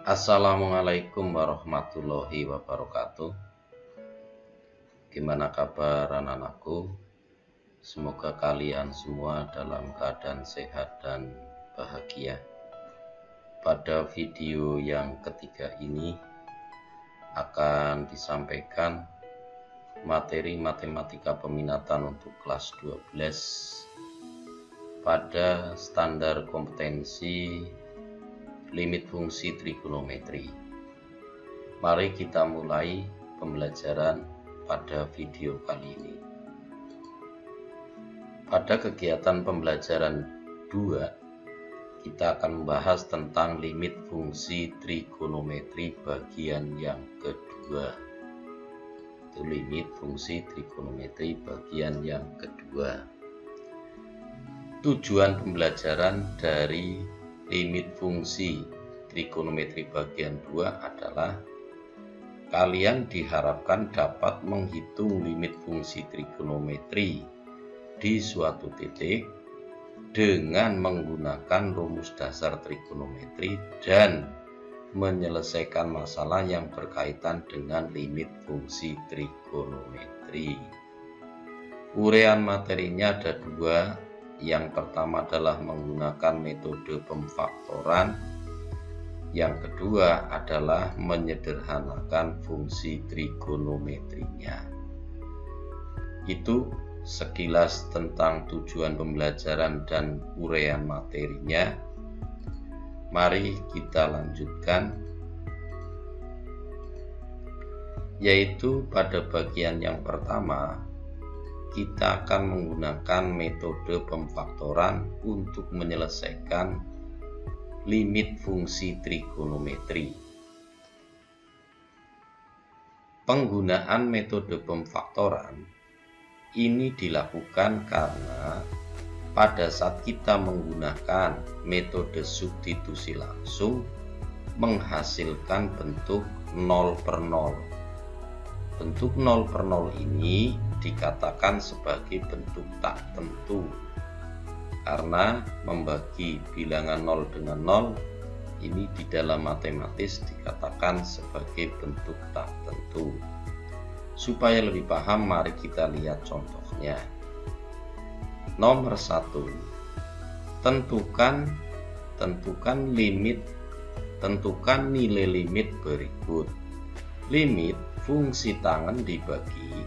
Assalamualaikum warahmatullahi wabarakatuh. Gimana kabar anak-anakku? Semoga kalian semua dalam keadaan sehat dan bahagia. Pada video yang ketiga ini akan disampaikan materi matematika peminatan untuk kelas 12 pada standar kompetensi limit fungsi trigonometri. Mari kita mulai pembelajaran pada video kali ini. Pada kegiatan pembelajaran 2, kita akan membahas tentang limit fungsi trigonometri bagian yang kedua. Itu limit fungsi trigonometri bagian yang kedua. Tujuan pembelajaran dari limit fungsi trigonometri bagian 2 adalah kalian diharapkan dapat menghitung limit fungsi trigonometri di suatu titik dengan menggunakan rumus dasar trigonometri dan menyelesaikan masalah yang berkaitan dengan limit fungsi trigonometri. Uraian materinya ada 2. Yang pertama adalah menggunakan metode pemfaktoran. Yang kedua adalah menyederhanakan fungsi trigonometrinya. Itu sekilas tentang tujuan pembelajaran dan uraian materinya. Mari kita lanjutkan, yaitu pada bagian yang pertama kita akan menggunakan metode pemfaktoran untuk menyelesaikan limit fungsi trigonometri. Penggunaan metode pemfaktoran ini dilakukan karena pada saat kita menggunakan metode substitusi langsung menghasilkan bentuk 0 per 0. Bentuk 0 per 0 ini dikatakan sebagai bentuk tak tentu karena membagi bilangan 0 dengan 0 ini di dalam matematis dikatakan sebagai bentuk tak tentu. Supaya lebih paham, mari kita lihat contohnya. Nomor 1, tentukan nilai limit berikut. Limit fungsi tangen dibagi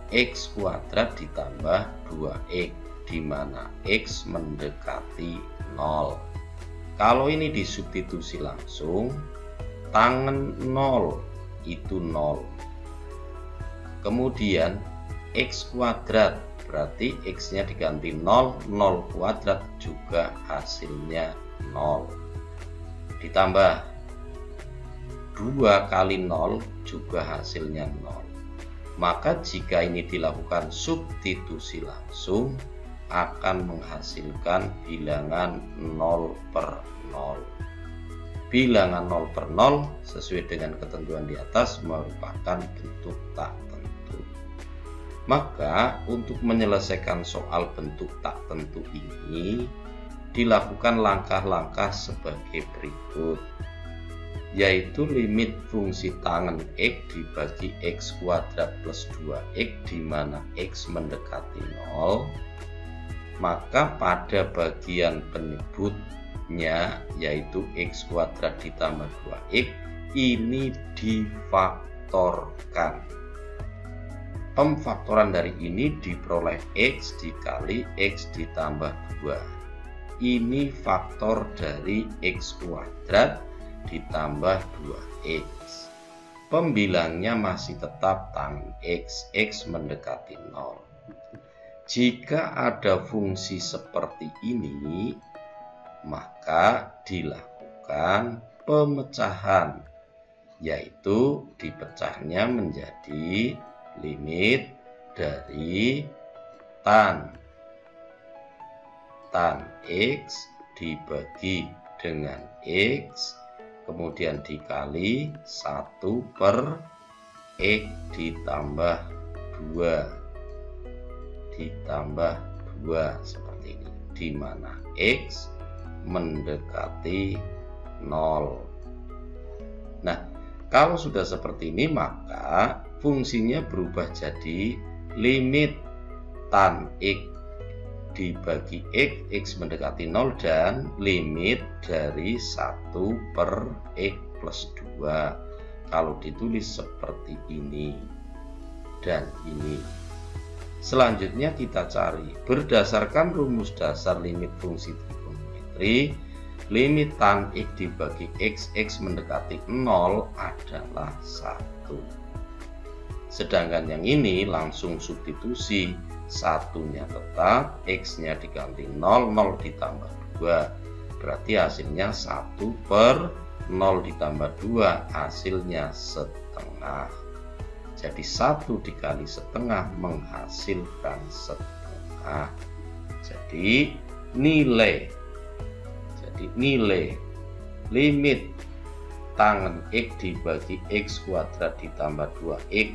x kuadrat ditambah 2x, di mana x mendekati 0. Kalau ini disubstitusi langsung, tangen 0 itu 0. Kemudian x kuadrat berarti x-nya diganti 0, 0 kuadrat juga hasilnya 0. Ditambah 2 kali 0 juga hasilnya 0. Maka jika ini dilakukan substitusi langsung akan menghasilkan bilangan 0 per 0. Bilangan 0 per 0 sesuai dengan ketentuan di atas merupakan bentuk tak tentu. Maka untuk menyelesaikan soal bentuk tak tentu ini dilakukan langkah-langkah sebagai berikut, yaitu limit fungsi tangen x dibagi x kuadrat plus 2x di mana x mendekati 0. Maka pada bagian penyebutnya yaitu x kuadrat ditambah 2x ini difaktorkan. Pemfaktoran dari ini diperoleh x dikali x ditambah 2. Ini faktor dari x kuadrat ditambah 2x. Pembilangnya masih tetap tangen x, x mendekati 0. Jika ada fungsi seperti ini, maka dilakukan pemecahan, yaitu dipecahnya menjadi limit dari tan x dibagi dengan x kemudian dikali 1 per x ditambah 2 seperti ini, di mana x mendekati 0. Nah, kalau sudah seperti ini maka fungsinya berubah jadi limit tan X dibagi X, X mendekati 0, dan limit dari 1 per X plus 2. Kalau ditulis seperti ini dan ini. Selanjutnya kita cari berdasarkan rumus dasar limit fungsi trigonometri, limit tan X dibagi X, X mendekati 0 adalah 1. Sedangkan yang ini langsung substitusi, satunya tetap, X-nya diganti 0, 0 ditambah 2. Berarti hasilnya 1 per 0 ditambah 2, hasilnya setengah. Jadi 1 dikali setengah menghasilkan setengah. Jadi nilai limit tangen X dibagi X kuadrat ditambah 2X,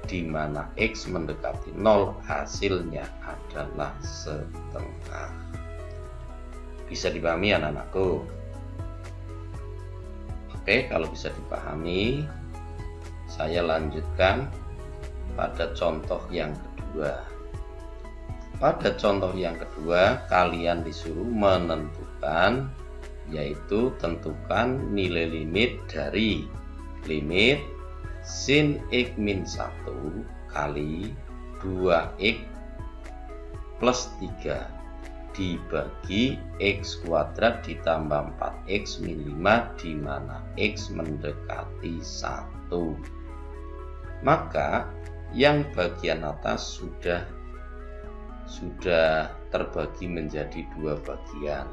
di mana X mendekati 0, hasilnya adalah setengah. Bisa dipahami anak-anakku? Oke, kalau bisa dipahami, saya lanjutkan pada contoh yang kedua. Pada contoh yang kedua, kalian disuruh menentukan, yaitu tentukan nilai limit dari limit sin X min 1 kali 2X plus 3 dibagi X kuadrat ditambah 4X min 5, di mana X mendekati 1. Maka yang bagian atas sudah terbagi menjadi 2 bagian.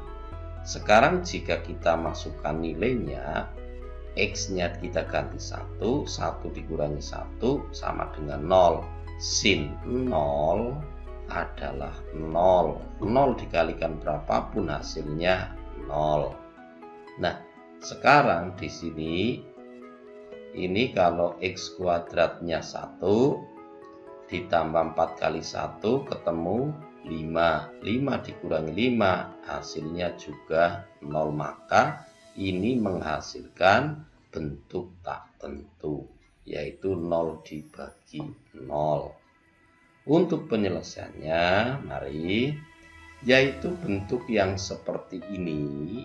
Sekarang jika kita masukkan nilainya, X-nya kita ganti 1, 1 dikurangi 1 sama dengan 0. Sin 0 adalah 0. 0 dikalikan berapapun hasilnya 0. Nah, sekarang di sini ini kalau X kuadratnya 1 ditambah 4 kali 1 ketemu 5. 5 dikurangi 5 hasilnya juga 0. Maka ini menghasilkan bentuk tak tentu, yaitu 0 dibagi 0. Untuk penyelesaiannya, mari, yaitu bentuk yang seperti ini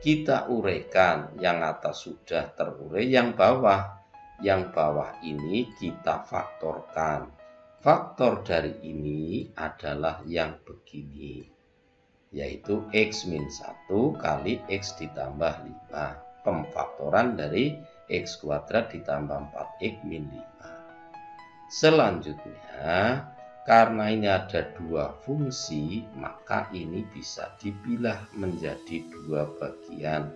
kita uraikan. Yang atas sudah terurai, yang bawah ini kita faktorkan. Faktor dari ini adalah yang begini, yaitu X min 1 kali X ditambah 5. Pemfaktoran dari X kuadrat ditambah 4X min 5. Selanjutnya, karena ini ada 2 fungsi, maka ini bisa dipilah menjadi 2 bagian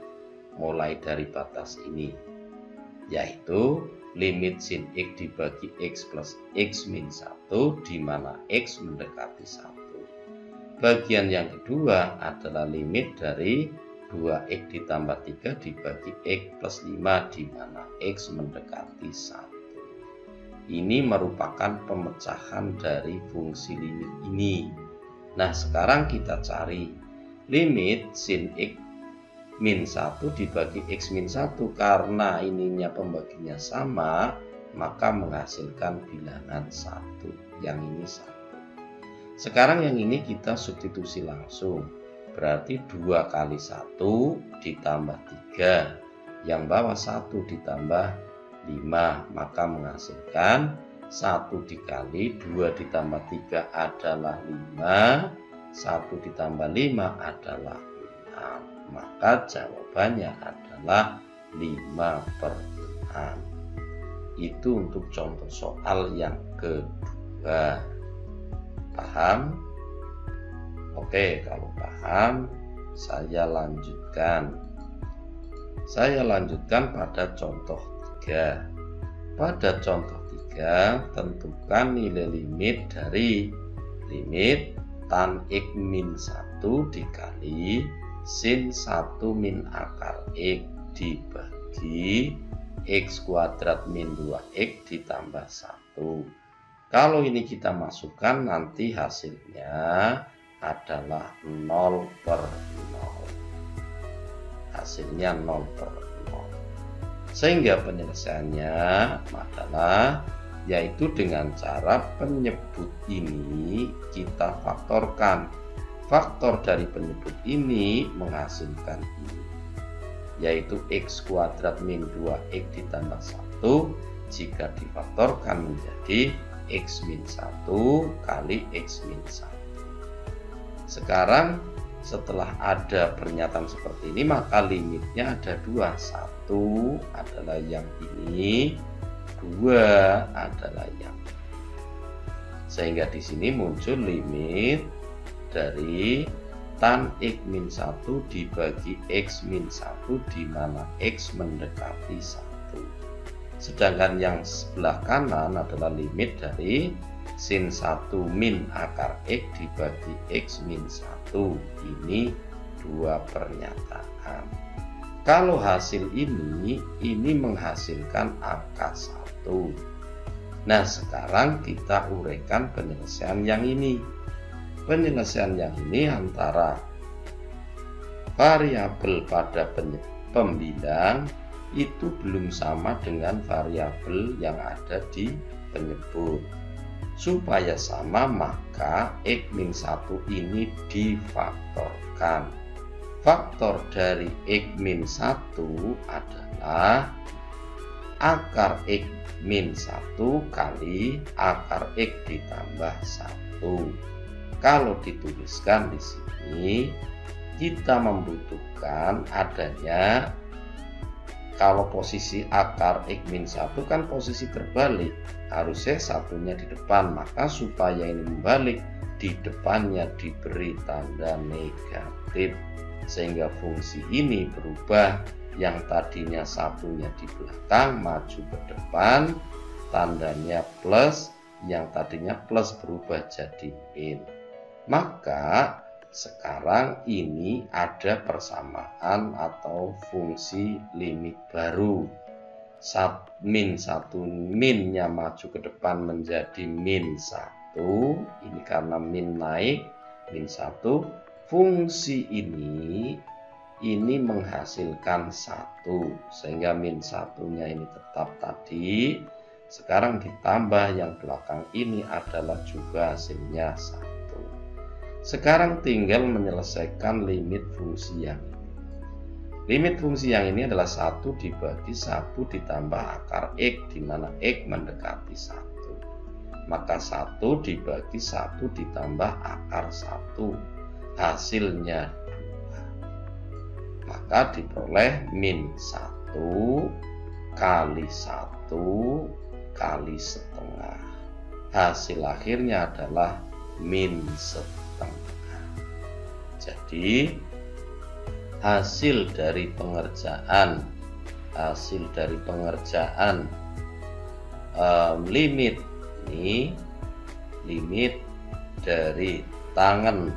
mulai dari batas ini, yaitu limit sin X dibagi X plus X min 1, di mana X mendekati 1. Bagian yang kedua adalah limit dari 2X ditambah 3 dibagi X plus 5, di mana X mendekati 1. Ini merupakan pemecahan dari fungsi limit ini. Nah, sekarang kita cari limit sin X min 1 dibagi X min 1. Karena ininya pembaginya sama, maka menghasilkan bilangan 1. Yang ini 1. Sekarang yang ini kita substitusi langsung. Berarti 2 kali 1 ditambah 3. Yang bawah 1 ditambah 5, maka menghasilkan 1 dikali 2 ditambah 3 adalah 5, 1 ditambah 5 adalah 6. Maka jawabannya adalah 5 per 6. Itu untuk contoh soal yang kedua. Paham? Oke, kalau paham, saya lanjutkan. Saya lanjutkan pada contoh 3. Pada contoh 3, tentukan nilai limit dari limit tan X min 1 dikali sin 1 min akar X dibagi X kuadrat min 2X ditambah 1. Kalau ini kita masukkan, nanti hasilnya adalah 0 per 0. Hasilnya 0 per 0. Sehingga penyelesaiannya adalah yaitu dengan cara penyebut ini kita faktorkan. Faktor dari penyebut ini menghasilkan ini, yaitu x kuadrat min 2x ditambah 1 jika difaktorkan menjadi x min 1 kali x min 1. Sekarang setelah ada pernyataan seperti ini, maka limitnya ada dua. Satu adalah yang ini, dua adalah yang ini. Sehingga di sini muncul limit dari tan x min 1 dibagi x min 1 di mana x mendekati 1. Sedangkan yang sebelah kanan adalah limit dari sin 1 min akar x dibagi x min 1. Ini dua pernyataan. Kalau hasil ini menghasilkan angka 1. Nah, sekarang kita uraikan penyelesaian yang ini. Penyelesaian yang ini antara variabel pada pembilang itu belum sama dengan variabel yang ada di penyebut. Supaya sama, maka x min 1 ini difaktorkan. Faktor dari x min 1 adalah akar x min 1 kali akar x ditambah 1. Kalau dituliskan di sini, kita membutuhkan adanya, kalau posisi akar x min 1 kan posisi terbalik, harusnya satunya di depan, maka supaya ini membalik, di depannya diberi tanda negatif, sehingga fungsi ini berubah, yang tadinya satunya di belakang maju ke depan, tandanya plus, yang tadinya plus berubah jadi min. Maka sekarang ini ada persamaan atau fungsi limit baru. Min 1, minnya maju ke depan menjadi min 1. Ini karena min naik, min 1. Fungsi ini menghasilkan 1. Sehingga min 1-nya ini tetap tadi. Sekarang ditambah yang belakang ini adalah juga hasilnya 1. Sekarang tinggal menyelesaikan limit fungsi yang ini. Limit fungsi yang ini adalah 1 dibagi 1 ditambah akar x, di mana x mendekati 1. Maka 1 dibagi 1 ditambah akar 1. Hasilnya 2. Maka diperoleh min 1 kali 1 kali setengah. Hasil akhirnya adalah min setengah. Jadi hasil dari pengerjaan limit ini, limit dari tangen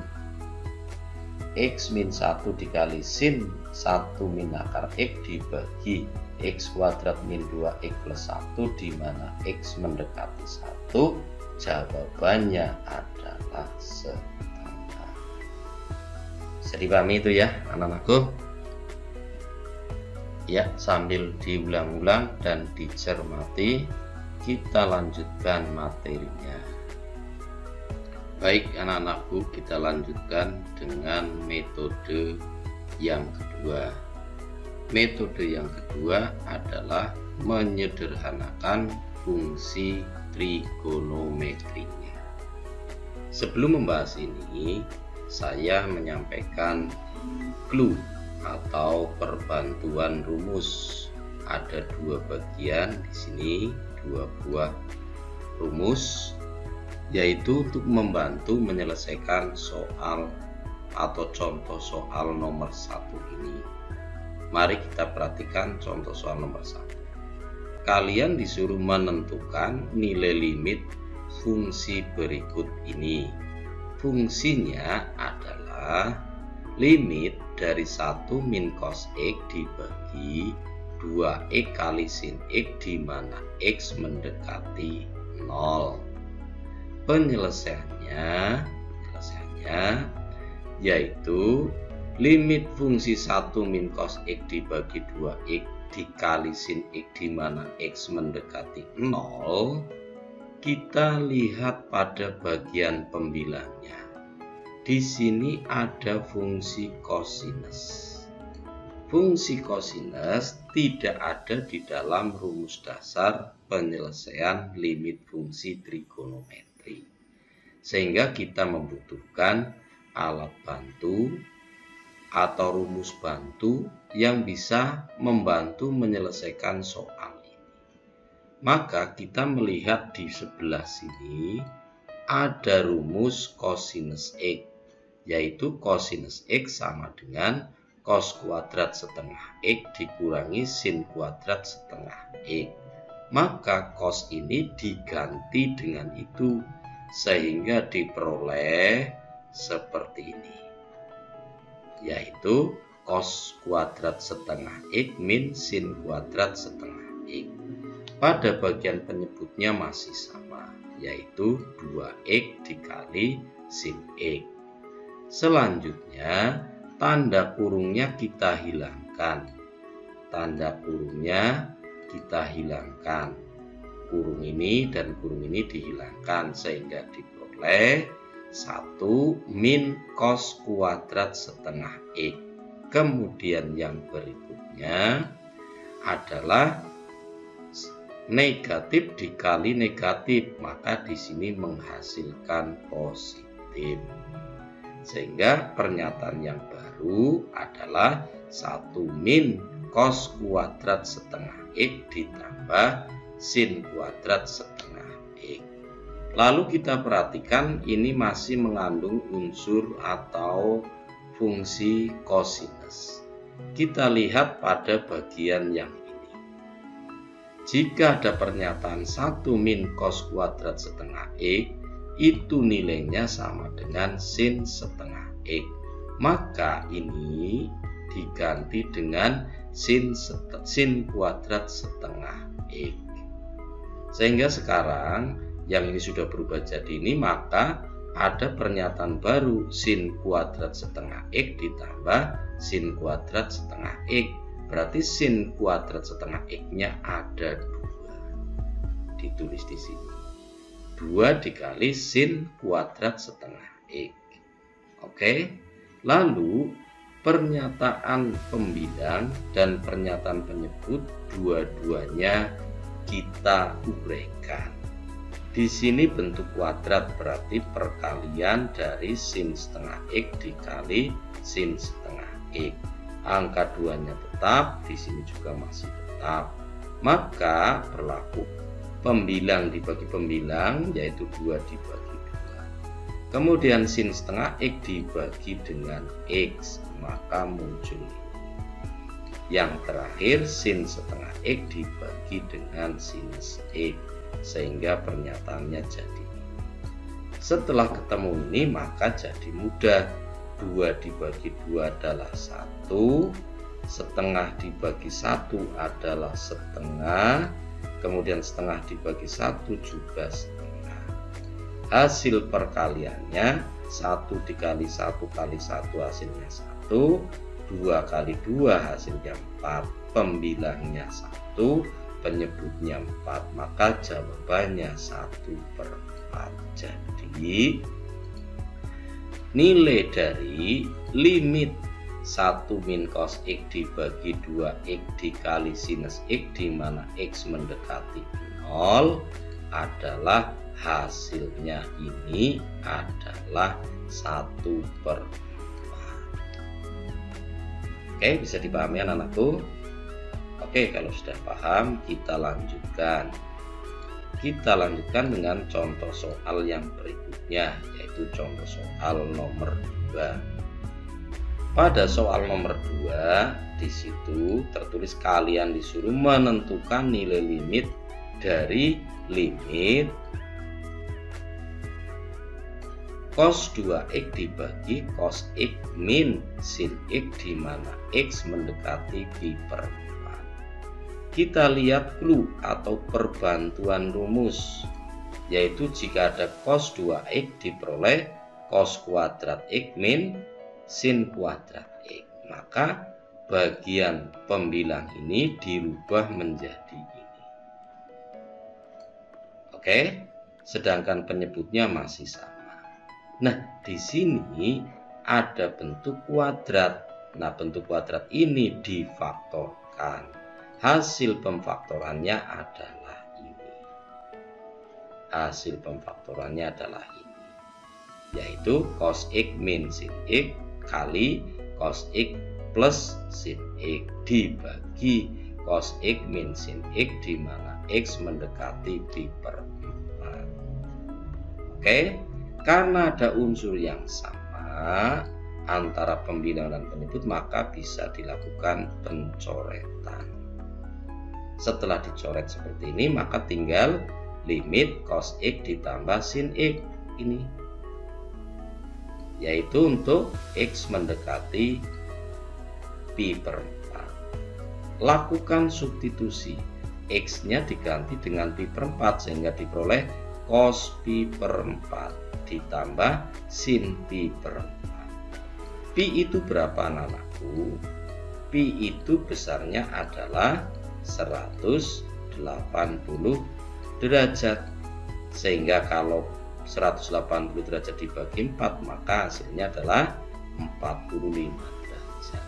x min 1 dikali sin 1 min akar x dibagi x kuadrat min 2x plus 1, di mana x mendekati 1, jawabannya adalah setengah. Bisa dipahami itu ya anak-anakku? Ya, sambil diulang-ulang dan dicermati, kita lanjutkan materinya. Baik anak-anakku, kita lanjutkan dengan metode yang kedua. Metode yang kedua adalah menyederhanakan fungsi trigonometrinya. Sebelum membahas ini, saya menyampaikan clue atau perbantuan rumus. Ada dua bagian di sini, dua buah rumus, yaitu untuk membantu menyelesaikan soal atau contoh soal nomor 1 ini. Mari kita perhatikan contoh soal nomor 1. Kalian disuruh menentukan nilai limit fungsi berikut ini. Fungsinya adalah limit dari 1 min cos x dibagi 2x kali sin x, di mana x mendekati 0. Penyelesaiannya yaitu limit fungsi 1 min cos x dibagi 2x dikali sin X di mana X mendekati 0, kita lihat pada bagian pembilangnya. Di sini ada fungsi kosinus. Fungsi kosinus tidak ada di dalam rumus dasar penyelesaian limit fungsi trigonometri. Sehingga kita membutuhkan alat bantu atau rumus bantu yang bisa membantu menyelesaikan soal ini. Maka kita melihat di sebelah sini ada rumus kosinus X, yaitu kosinus X sama dengan cos kuadrat setengah X dikurangi sin kuadrat setengah X. Maka cos ini diganti dengan itu sehingga diperoleh seperti ini, yaitu cos kuadrat setengah X min sin kuadrat setengah X. Pada bagian penyebutnya masih sama, yaitu 2X dikali sin X. Selanjutnya tanda kurungnya kita hilangkan. Tanda kurungnya kita hilangkan. Kurung ini dan kurung ini dihilangkan sehingga diperoleh 1 min cos kuadrat setengah X. Kemudian yang berikutnya adalah negatif dikali negatif, maka di sini menghasilkan positif. Sehingga pernyataan yang baru adalah 1 min cos kuadrat setengah X ditambah sin kuadrat setengah X. Lalu kita perhatikan ini masih mengandung unsur atau fungsi kosinus. Kita lihat pada bagian yang ini. Jika ada pernyataan 1 min cos kuadrat setengah X, itu nilainya sama dengan sin setengah X. Maka ini diganti dengan sin kuadrat setengah X. Sehingga sekarang yang ini sudah berubah jadi ini, maka ada pernyataan baru sin kuadrat setengah X ditambah sin kuadrat setengah X. Berarti sin kuadrat setengah X-nya ada 2. Ditulis di sini. 2 dikali sin kuadrat setengah X. Oke. Lalu pernyataan pembilang dan pernyataan penyebut dua-duanya kita uraikan. Di sini bentuk kuadrat berarti perkalian dari sin setengah X dikali sin setengah X. Angka 2-nya tetap, di sini juga masih tetap. Maka berlaku pembilang dibagi pembilang, yaitu 2 dibagi 2. Kemudian sin setengah X dibagi dengan X, maka muncul ini. Yang terakhir sin setengah X dibagi dengan sinus X, sehingga pernyataannya jadi. Setelah ketemu ini maka jadi mudah. 2 dibagi 2 adalah 1, setengah dibagi 1 adalah setengah, kemudian setengah dibagi 1 juga setengah. Hasil perkaliannya 1 dikali 1 kali 1 hasilnya 1, 2 kali 2 hasilnya 4, pembilangnya 1, penyebutnya 4, maka jawabannya 1/4. Jadi nilai dari limit 1 min cos X dibagi 2X dikali sinus X di mana X mendekati 0 adalah hasilnya ini adalah 1/4. Oke, bisa dipahami anak-anakku? Oke, kalau sudah paham kita lanjutkan. Kita lanjutkan dengan contoh soal yang berikutnya, yaitu contoh soal nomor 2. Pada soal nomor 2, di situ tertulis kalian disuruh menentukan nilai limit dari limit cos 2X dibagi cos X min sin X di mana X mendekati pi/4. Kita lihat clue atau perbantuan rumus, yaitu jika ada cos 2X diperoleh cos kuadrat X min sin kuadrat X. Maka bagian pembilang ini dirubah menjadi ini. Oke, sedangkan penyebutnya masih sama. Nah, di sini ada bentuk kuadrat. Nah, bentuk kuadrat ini difaktorkan. Hasil pemfaktorannya adalah ini. Hasil pemfaktorannya adalah ini, yaitu cos X min sin X kali cos X plus sin X dibagi cos X min sin X, di mana X mendekati pi per 4. Oke, karena ada unsur yang sama antara pembilang dan penyebut, maka bisa dilakukan pencoretan. Setelah dicoret seperti ini, maka tinggal limit cos X ditambah sin X ini, yaitu untuk X mendekati pi per 4. Lakukan substitusi, X-nya diganti dengan pi per 4 sehingga diperoleh cos pi per 4 ditambah sin pi per 4. Pi itu berapa anak-anakku? Pi itu besarnya adalah 180 derajat, sehingga kalau 180 derajat dibagi 4, maka hasilnya adalah 45 derajat.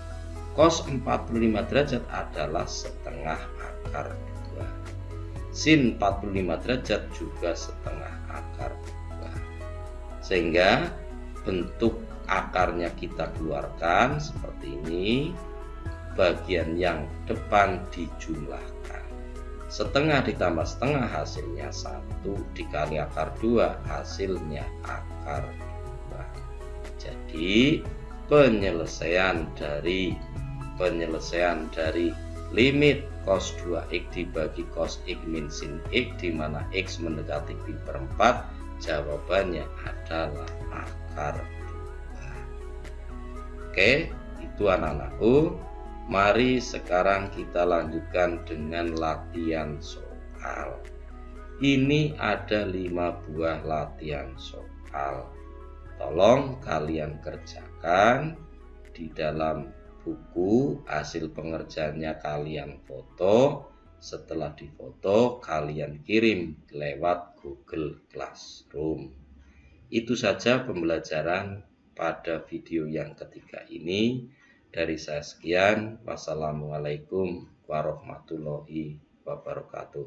Cos 45 derajat adalah setengah akar 2. Sin 45 derajat juga setengah akar 2. Sehingga bentuk akarnya kita keluarkan seperti ini. Bagian yang depan dijumlahkan. Setengah ditambah setengah hasilnya 1, dikali akar 2 hasilnya akar 2. Jadi penyelesaian dari limit cos 2x dibagi cos X min sin X, di mana X mendekati pi per 4, jawabannya adalah akar 2. Oke, itu anak-anakku. Mari sekarang kita lanjutkan dengan latihan soal. Ini ada 5 buah latihan soal. Tolong kalian kerjakan di dalam buku. Hasil pengerjaannya kalian foto. Setelah difoto, kalian kirim lewat Google Classroom. Itu saja pembelajaran pada video yang ketiga ini. Dari saya sekian, wassalamualaikum warahmatullahi wabarakatuh.